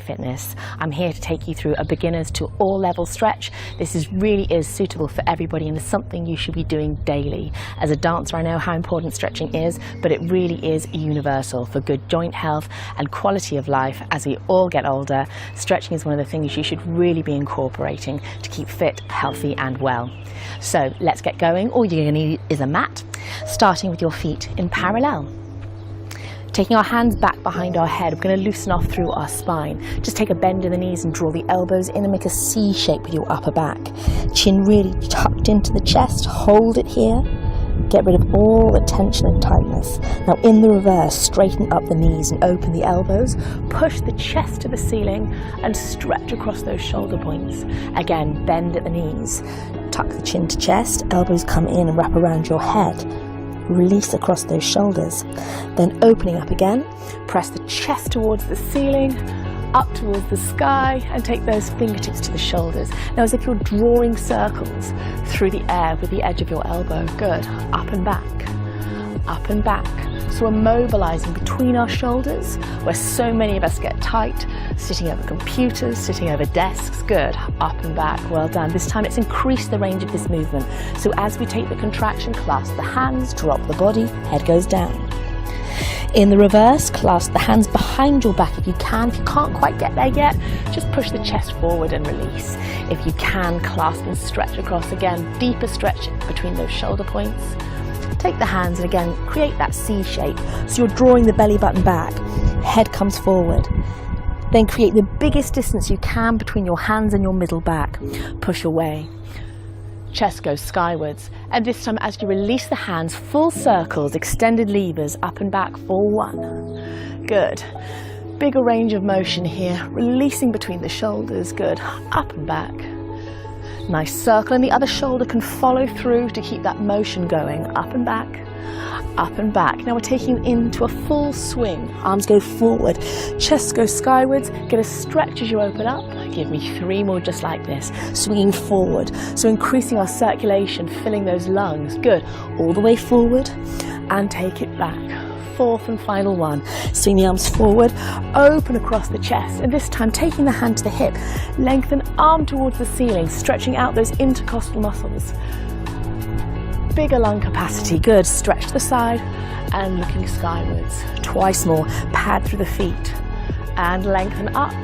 Fitness. I'm here to take you through a beginners to all level stretch. This really is suitable for everybody and is something you should be doing daily. As a dancer, I know how important stretching is, but it really is universal for good joint health and quality of life. As we all get older, stretching is one of the things you should really be incorporating to keep fit, healthy and well. So let's get going. All you're going to need is a mat, starting with your feet in parallel. Taking our hands back behind our head, we're going to loosen off through our spine. Just take a bend in the knees and draw the elbows in and make a C shape with your upper back. Chin really tucked into the chest, hold it here. Get rid of all the tension and tightness. Now in the reverse, straighten up the knees and open the elbows. Push the chest to the ceiling and stretch across those shoulder points. Again, bend at the knees. Tuck the chin to chest, elbows come in and wrap around your head. Release across those shoulders. Then opening up again, press the chest towards the ceiling, up towards the sky, and take those fingertips to the shoulders. Now as if you're drawing circles through the air with the edge of your elbow. Good. Up and back. Up and back. So we're mobilizing between our shoulders, where so many of us get tight, sitting over computers, sitting over desks. Good. Up and back. Well done. This time it's increased the range of this movement. So as we take the contraction, clasp the hands, drop the body, head goes down. In the reverse, clasp the hands behind your back if you can. If you can't quite get there yet, just push the chest forward and release. If you can, clasp and stretch across again. Deeper stretch between those shoulder points. Take the hands and again create that C shape. So you're drawing the belly button back, head comes forward. Then create the biggest distance you can between your hands and your middle back. Push away. Chest goes skywards. And this time as you release the hands, full circles, extended levers, up and back for 1. Good. Bigger range of motion here, releasing between the shoulders. Good. Up and back. Nice circle, and the other shoulder can follow through to keep that motion going. Up and back, up and back. Now we're taking into a full swing. Arms go forward, chest goes skywards. Get a stretch as you open up. Give me 3 more just like this. Swinging forward, so increasing our circulation, filling those lungs. Good. All the way forward and take it back. 4th and final one. Swing the arms forward, open across the chest, and this time taking the hand to the hip, lengthen arm towards the ceiling, stretching out those intercostal muscles. Bigger lung capacity. Good. Stretch to the side and looking skywards. Twice more. Pad through the feet and lengthen up.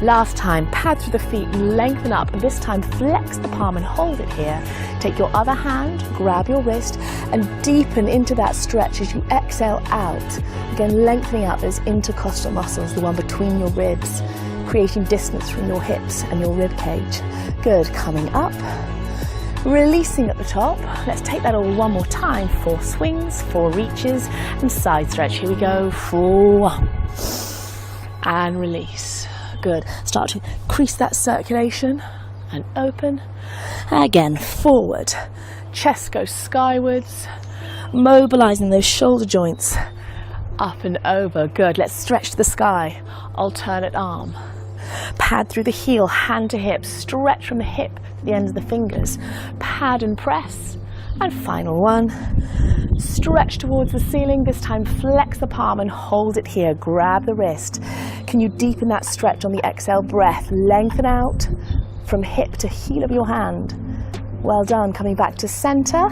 Last time, pad through the feet and lengthen up, and this time flex the palm and hold it here. Take your other hand, grab your wrist and deepen into that stretch as you exhale out. Again, lengthening out those intercostal muscles, the one between your ribs, creating distance from your hips and your rib cage. Good. Coming up, releasing at the top. Let's take that all one more time. 4 swings, 4 reaches and side stretch. Here we go. 4 and release. Good. Start to increase that circulation and open. Again, forward. Chest goes skywards. Mobilizing those shoulder joints. Up and over. Good. Let's stretch to the sky. Alternate arm. Pad through the heel, hand to hip. Stretch from the hip to the ends of the fingers. Pad and press. And final one. Stretch towards the ceiling. This time flex the palm and hold it here. Grab the wrist. Can you deepen that stretch on the exhale breath? Lengthen out from hip to heel of your hand. Well done. Coming back to center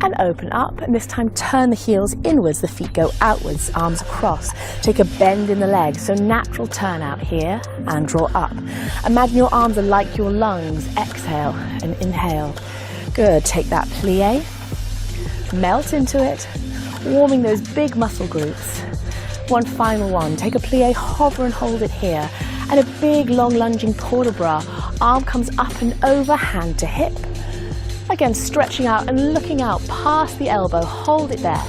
and open up. And this time turn the heels inwards. The feet go outwards, arms across. Take a bend in the legs. So natural turn out here and draw up. Imagine your arms are like your lungs. Exhale and inhale. Good. Take that plie. Melt into it. Warming those big muscle groups. One final one. Take a plie, hover and hold it here. And a big long lunging port de bras. Arm comes up and over, hand to hip. Again, stretching out and looking out past the elbow. Hold it there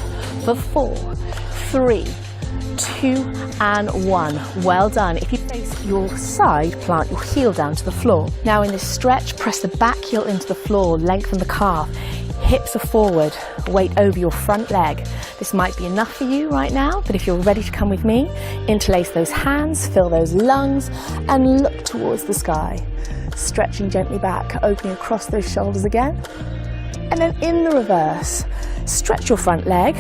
for 4, 3, 2 and 1. Well done. If you face your side, plant your heel down to the floor. Now in this stretch, press the back heel into the floor, lengthen the calf. Hips are forward, weight over your front leg. This might be enough for you right now, but if you're ready to come with me, interlace those hands, fill those lungs, and look towards the sky. Stretching gently back, opening across those shoulders again. And then in the reverse, stretch your front leg.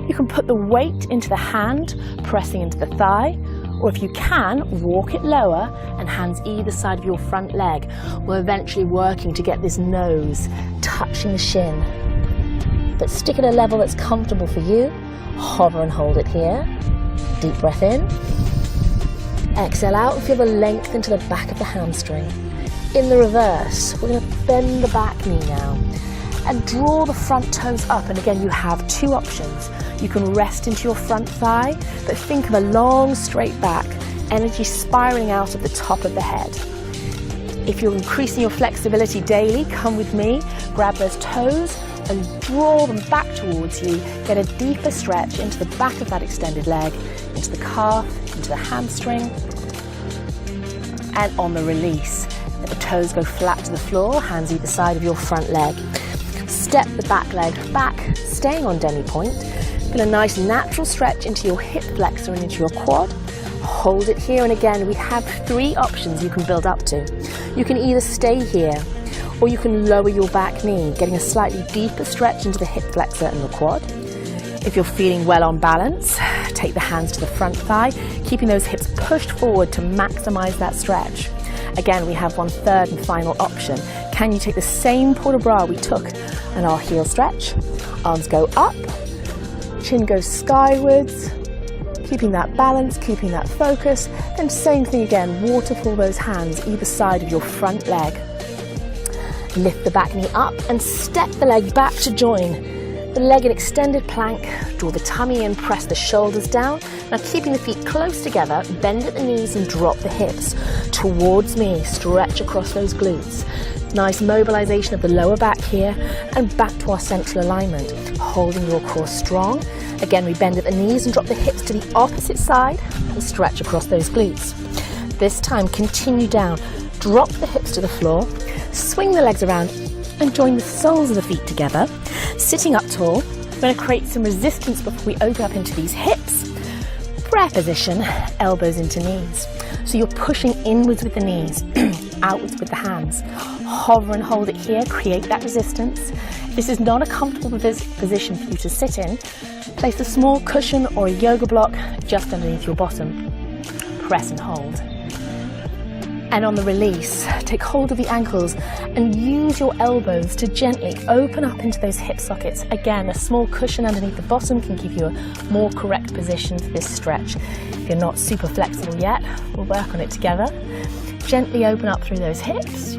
You can put the weight into the hand, pressing into the thigh, Or if you can, walk it lower and hands either side of your front leg. We're eventually working to get this nose touching the shin. But stick at a level that's comfortable for you. Hover and hold it here. Deep breath in. Exhale out and feel the length into the back of the hamstring. In the reverse, we're going to bend the back knee now and draw the front toes up. And again, you have two options. You can rest into your front thigh, but think of a long straight back, energy spiraling out of the top of the head. If you're increasing your flexibility daily, come with me, grab those toes and draw them back towards you. Get a deeper stretch into the back of that extended leg, into the calf, into the hamstring. And on the release, let the toes go flat to the floor, hands either side of your front leg. Step the back leg back, staying on demi-point. Get a nice natural stretch into your hip flexor and into your quad. Hold it here, and again, we have three options you can build up to. You can either stay here, or you can lower your back knee, getting a slightly deeper stretch into the hip flexor and the quad. If you're feeling well on balance, take the hands to the front thigh, keeping those hips pushed forward to maximize that stretch. Again, we have one third and final option. Can you take the same port de bras we took in our heel stretch? Arms go up, chin goes skywards, keeping that balance, keeping that focus. Then same thing again, waterfall those hands either side of your front leg. Lift the back knee up and step the leg back to join the leg in extended plank. Draw the tummy in, press the shoulders down. Now keeping the feet close together, bend at the knees and drop the hips towards me. Stretch across those glutes. Nice mobilization of the lower back here and back to our central alignment. Holding your core strong. Again, we bend at the knees and drop the hips to the opposite side and stretch across those glutes. This time, continue down. Drop the hips to the floor. Swing the legs around and join the soles of the feet together. Sitting up tall, we're going to create some resistance before we open up into these hips. Prayer position, elbows into knees. So you're pushing inwards with the knees, outwards with the hands. Hover and hold it here, create that resistance. If this is not a comfortable position for you to sit in, place a small cushion or a yoga block just underneath your bottom. Press and hold. And on the release, take hold of the ankles and use your elbows to gently open up into those hip sockets. Again, a small cushion underneath the bottom can give you a more correct position for this stretch. If you're not super flexible yet, we'll work on it together. Gently open up through those hips.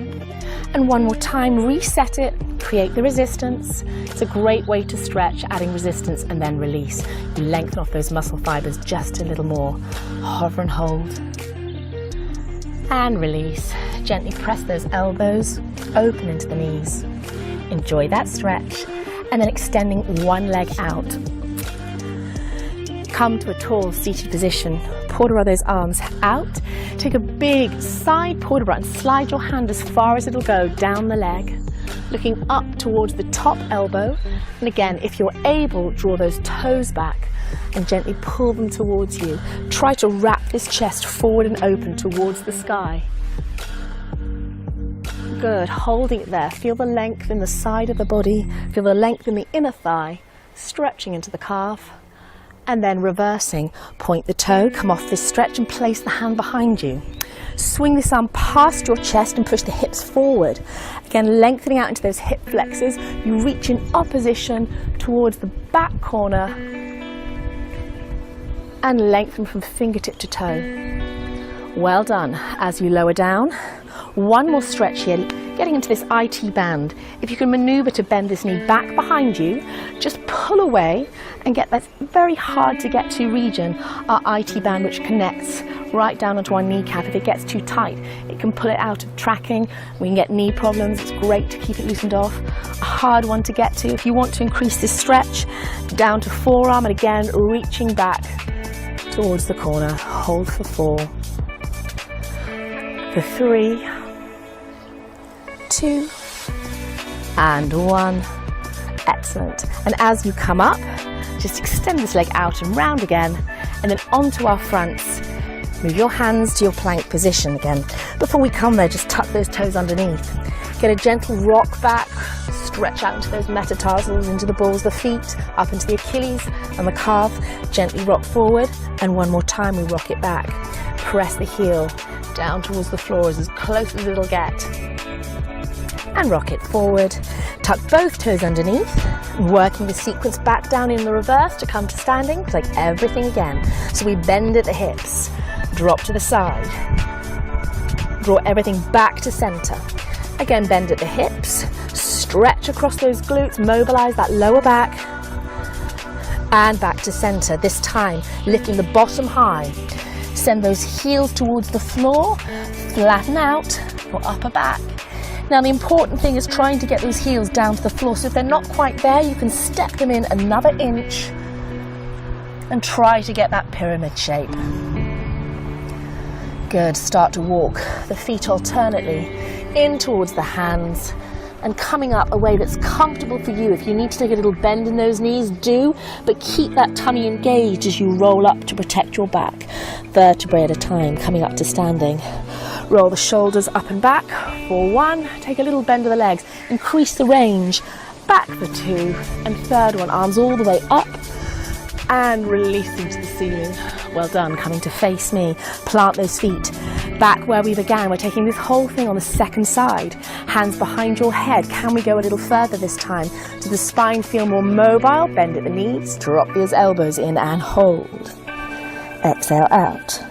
And one more time, reset it, create the resistance. It's a great way to stretch, adding resistance and then release. You lengthen off those muscle fibers just a little more. Hover and hold. And release. Gently press those elbows, open into the knees. Enjoy that stretch. And then extending one leg out. Come to a tall seated position. Port de bras those arms out. Take a big side port de bras and slide your hand as far as it'll go down the leg. Looking up towards the top elbow. And again, if you're able, draw those toes back and gently pull them towards you. Try to wrap this chest forward and open towards the sky. Good, holding it there. Feel the length in the side of the body. Feel the length in the inner thigh. Stretching into the calf. And then reversing. Point the toe, come off this stretch and place the hand behind you. Swing this arm past your chest and push the hips forward. Again, lengthening out into those hip flexors. You reach in opposition towards the back corner and lengthen from fingertip to toe. Well done. As you lower down, one more stretch here, getting into this IT band. If you can maneuver to bend this knee back behind you, just pull away and get that very hard to get to region, our IT band, which connects right down onto our kneecap. If it gets too tight, it can pull it out of tracking. We can get knee problems. It's great to keep it loosened off. A hard one to get to. If you want to increase this stretch, down to forearm, and again, reaching back towards the corner. Hold for 4, for 3, 2, and 1. Excellent. And as you come up, just extend this leg out and round again, and then onto our fronts. Move your hands to your plank position again. Before we come there, just tuck those toes underneath. Get a gentle rock back, stretch out into those metatarsals, into the balls of the feet, up into the Achilles and the calf. Gently rock forward, and one more time we rock it back. Press the heel down towards the floor as close as it'll get. And rock it forward. Tuck both toes underneath, working the sequence back down in the reverse to come to standing. It's like everything again. So we bend at the hips, drop to the side, draw everything back to center. Again, bend at the hips, stretch across those glutes, mobilize that lower back, and back to center. This time, lifting the bottom high. Send those heels towards the floor, flatten out your upper back. Now the important thing is trying to get those heels down to the floor, so if they're not quite there, you can step them in another inch and try to get that pyramid shape. Good, start to walk the feet alternately in towards the hands and coming up a way that's comfortable for you. If you need to take a little bend in those knees, do, but keep that tummy engaged as you roll up to protect your back. Vertebrae at a time, coming up to standing. Roll the shoulders up and back for 1. Take a little bend of the legs. Increase the range. Back for 2. And third one, arms all the way up and release them to the ceiling. Well done. Coming to face me. Plant those feet back where we began. We're taking this whole thing on the second side. Hands behind your head. Can we go a little further this time? Does the spine feel more mobile? Bend at the knees. Drop those elbows in and hold. Exhale out.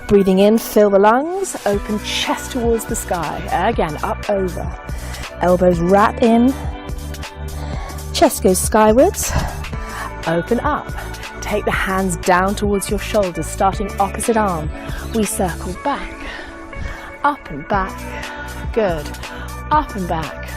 Breathing in, fill the lungs, open chest towards the sky. Again, up over. Elbows wrap in. Chest goes skywards. Open up. Take the hands down towards your shoulders, starting opposite arm. We circle back. Up and back. Good. Up and back.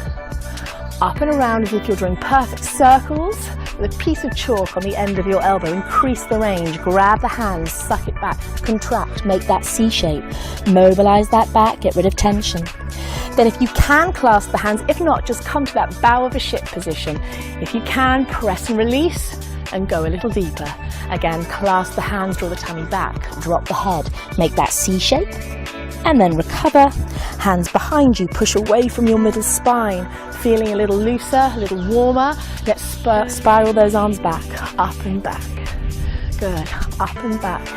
Up and around as if you're drawing perfect circles with a piece of chalk on the end of your elbow. Increase the range, grab the hands, suck it back, contract, make that C shape. Mobilize that back, get rid of tension. Then if you can, clasp the hands. If not, just come to that bow of a ship position. If you can, press and release and go a little deeper. Again, clasp the hands, draw the tummy back, drop the head, make that C shape. And then recover, hands behind you, push away from your middle spine, feeling a little looser, a little warmer. Let's spiral those arms back, up and back. Good, up and back.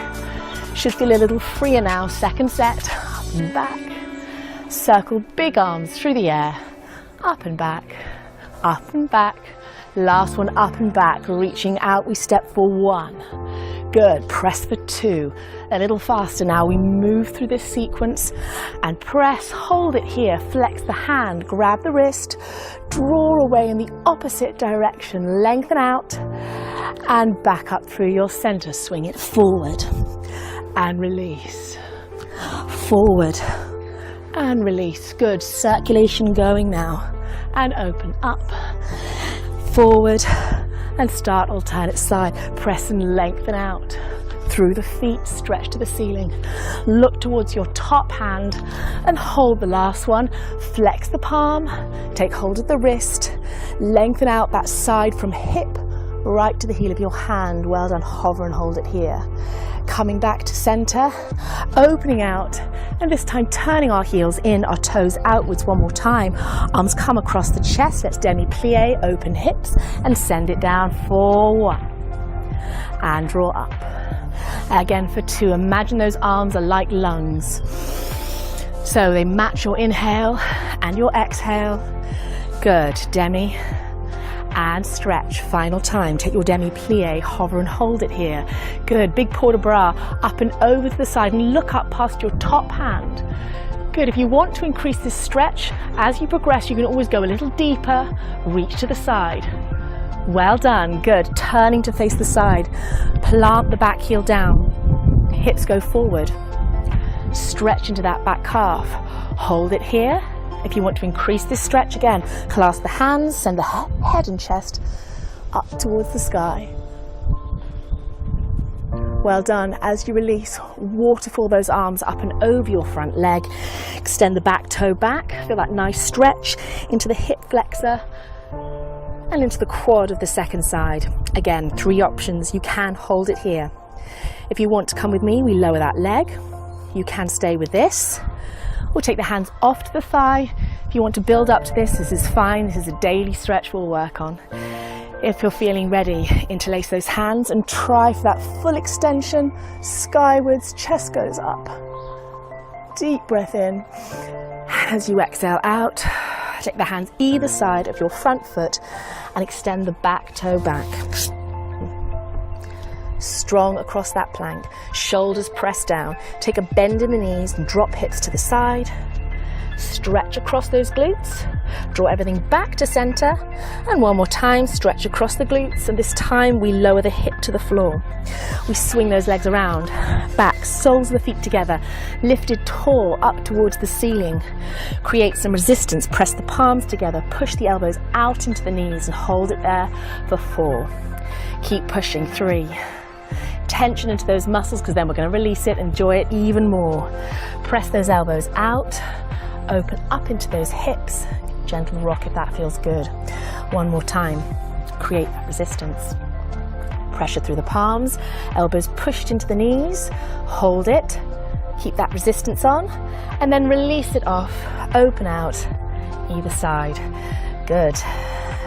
Should feel a little freer now. Second set, up and back. Circle big arms through the air, up and back, up and back. Last one, up and back, reaching out, we step for 1. Good, press for 2. A little faster now, we move through this sequence and press, hold it here, flex the hand, grab the wrist, draw away in the opposite direction, lengthen out and back up through your center, swing it forward and release, forward and release. Good, circulation going now and open up, forward and start alternate side. Press and lengthen out through the feet, stretch to the ceiling. Look towards your top hand and hold the last one. Flex the palm, take hold of the wrist, lengthen out that side from hip right to the heel of your hand. Well done, hover and hold it here. Coming back to center, opening out, and this time turning our heels in, our toes outwards one more time. Arms come across the chest, let's demi-plie, open hips, and send it down for 1. And draw up. Again for 2, imagine those arms are like lungs. So they match your inhale and your exhale. Good, demi. And stretch, final time. Take your demi-plie, hover and hold it here. Good, big port de bras, up and over to the side and look up past your top hand. Good, if you want to increase this stretch, as you progress, you can always go a little deeper, reach to the side. Well done, good, turning to face the side. Plant the back heel down, hips go forward. Stretch into that back calf, hold it here. If you want to increase this stretch, again, clasp the hands, send the head and chest up towards the sky. Well done. As you release, waterfall those arms up and over your front leg. Extend the back toe back. Feel that nice stretch into the hip flexor and into the quad of the second side. Again, 3 options. You can hold it here. If you want to come with me, we lower that leg. You can stay with this. Or take the hands off to the thigh. If If you want to build up to this is fine. This is a daily stretch we'll work on. If you're feeling ready, interlace those hands and try for that full extension, skywards, chest goes up. Deep breath in. As you exhale out, take the hands either side of your front foot and extend the back toe back. Strong across that plank, shoulders pressed down. Take a bend in the knees and drop hips to the side. Stretch across those glutes, draw everything back to center, and one more time, stretch across the glutes, and this time we lower the hip to the floor. We swing those legs around, back, soles of the feet together, lifted tall up towards the ceiling. Create some resistance, press the palms together, push the elbows out into the knees and hold it there for 4. Keep pushing, 3. Tension into those muscles because then we're going to release it, enjoy it even more. Press those elbows out. Open up into those hips, gentle rock if that feels good. One more time, create that resistance. Pressure through the palms, elbows pushed into the knees, hold it, keep that resistance on, and then release it off, open out, either side. Good.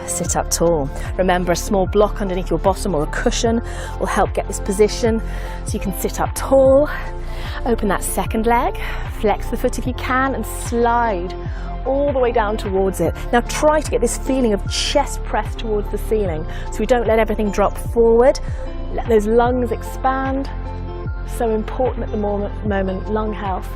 Sit up tall. Remember, a small block underneath your bottom or a cushion will help get this position so you can sit up tall. Open that second leg, flex the foot if you can, and slide all the way down towards it. Now try to get this feeling of chest press towards the ceiling so we don't let everything drop forward. Let those lungs expand. So important at the moment, lung health.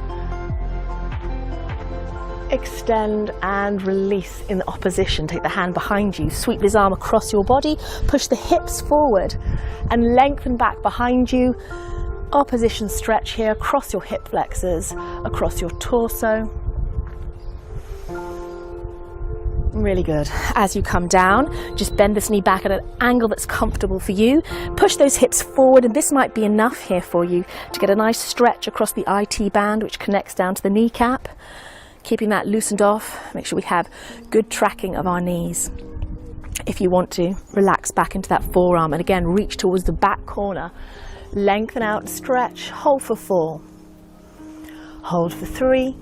Extend and release in the opposition. Take the hand behind you, sweep this arm across your body, push the hips forward and lengthen back behind you. Opposition stretch here across your hip flexors, across your torso. Really good. As you come down, just bend this knee back at an angle that's comfortable for you. Push those hips forward, and this might be enough here for you to get a nice stretch across the IT band, which connects down to the kneecap. Keeping that loosened off, make sure we have good tracking of our knees. If you want to, relax back into that forearm, and again, reach towards the back corner. Lengthen out, stretch, hold for 4. Hold for 3.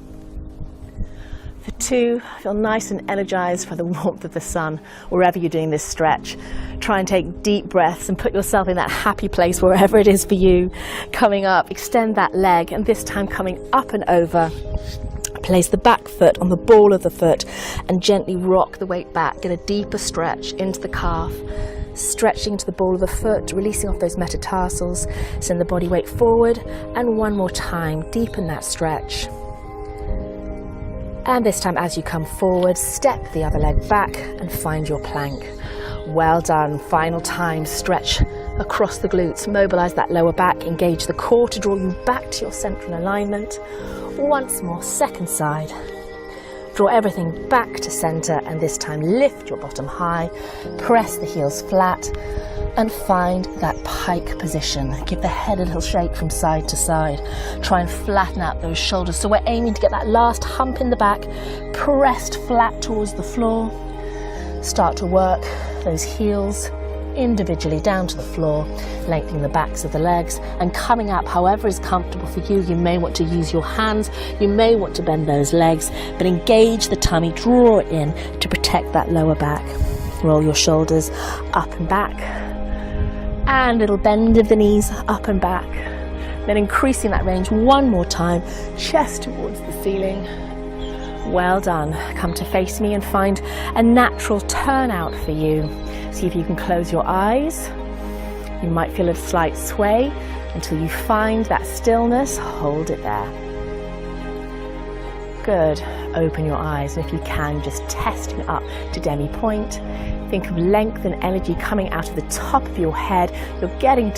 For 2, feel nice and energized by the warmth of the sun wherever you're doing this stretch. Try and take deep breaths and put yourself in that happy place wherever it is for you. Coming up, extend that leg, and this time coming up and over. Place the back foot on the ball of the foot and gently rock the weight back. Get a deeper stretch into the calf. Stretching into the ball of the foot, releasing off those metatarsals. Send the body weight forward, and one more time, deepen that stretch. And this time as you come forward, step the other leg back and find your plank. Well done. Final time, stretch across the glutes, mobilize that lower back, engage the core to draw you back to your central alignment. Once more, second side. Draw everything back to center, and this time lift your bottom high, press the heels flat, and find that pike position. Give the head a little shake from side to side. Try and flatten out those shoulders. So we're aiming to get that last hump in the back, pressed flat towards the floor. Start to work those heels individually down to the floor, lengthening the backs of the legs and coming up however is comfortable for you. You may want to use your hands, you may want to bend those legs, but engage the tummy, draw it in to protect that lower back. Roll your shoulders up and back, and little bend of the knees up and back. Then increasing that range one more time, chest towards the ceiling. Well done. Come to face me and find a natural turnout for you. See if you can close your eyes. You might feel a slight sway until you find that stillness. Hold it there. Good. Open your eyes, and if you can, just testing up to demi-point. Think of length and energy coming out of the top of your head. You're getting